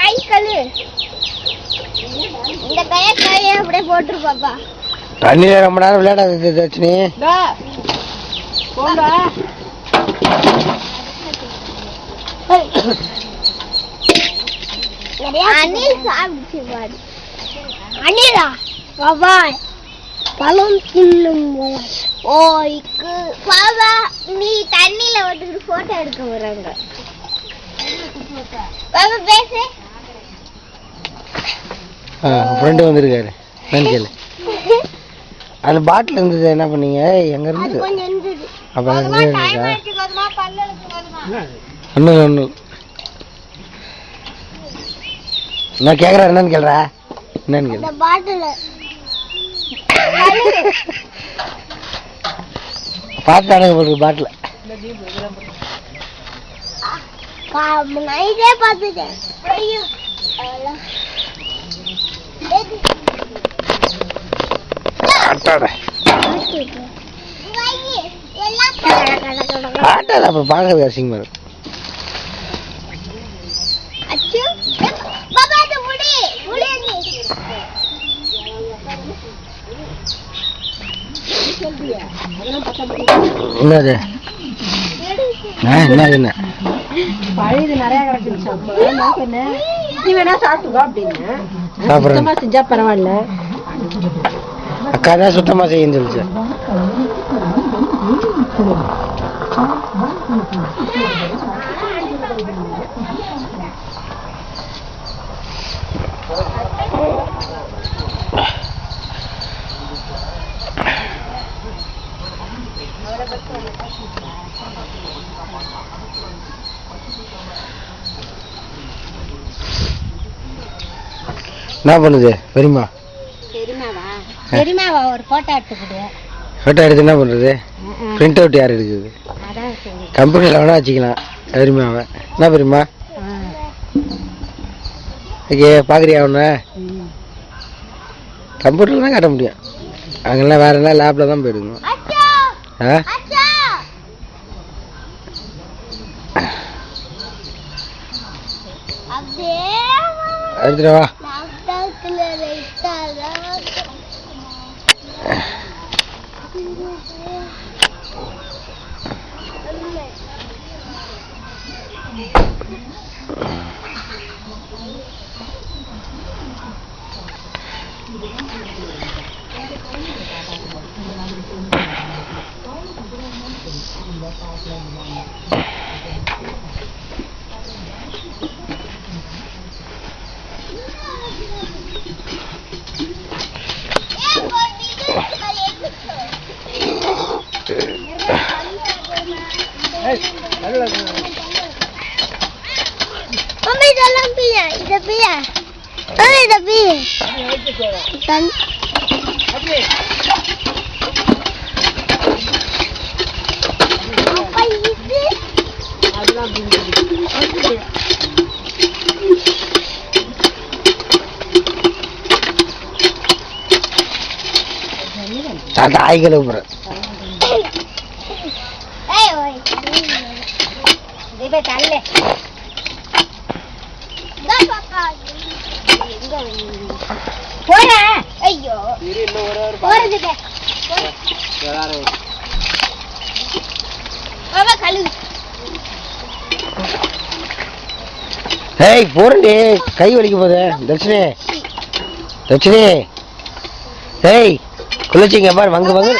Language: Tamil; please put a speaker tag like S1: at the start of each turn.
S1: கை கழு இந்த கையை அப்படியே போட்டுரு பாப்பா.
S2: தண்ணியில ரொம்ப நேரம் விளையாடாது தட்சினி.
S1: அணில் சாப்பிடுச்சு பாரு. அணிலா பாபா பழம் தின்னும் ஓய்க்கு பாபா நீ தண்ணியில விட்டுட்டு போட்டோ எடுக்க வராங்க. பாபா பேசு.
S2: ஃப்ரெண்டு வந்திருக்காரு. கேளு. அந்த பாட்டில் இருந்தது என்ன பண்ணீங்க? எங்க இருந்தது? அப்ப ஒண்ணு நான் கேக்குறேன். என்னன்னு கேள்றா? என்னன்னு கேளு. பாட்டு போட்டு பாட்டில்
S1: நைட்டே பார்த்துட்டேன்.
S2: அப்ப பாக்குறது அசிங்கமா இருக்கு. என்னது என்ன
S3: பழையது நிறைய கிடக்குன்னு நீ வேணா சாப்பிட்டுக்கோ அப்படின்னு செஞ்சா பரவாயில்ல.
S2: அக்கா தான் சுத்தமா செய்யும் சொல்லிச்சு. என்ன பண்ணுது பெரியமா?
S1: பெரியமாவா ஒரு போட்டோ எடுத்துக்கிட்டு.
S2: போட்டோ எடுத்து என்ன பண்றது? பிரிண்ட் அவுட் யார் எடுக்குது? கம்ப்யூட்டர்ல வேணா வச்சுக்கலாம். பெரியமாவை என்ன பெரியமா? ஓகே பாக்குறியா? ஒண்ணு கம்ப்யூட்டர்ல தான் காட்ட முடியும். அங்கெல்லாம் வேற என்ன லேப்ல தான் போயிடுங்க. எடுத்துட்டு வா. தாய்களை போறே கை வலிக்க போதே. தட்சிணி தட்சிணி குளிச்சிங்க பாரு. வாங்க வாங்க.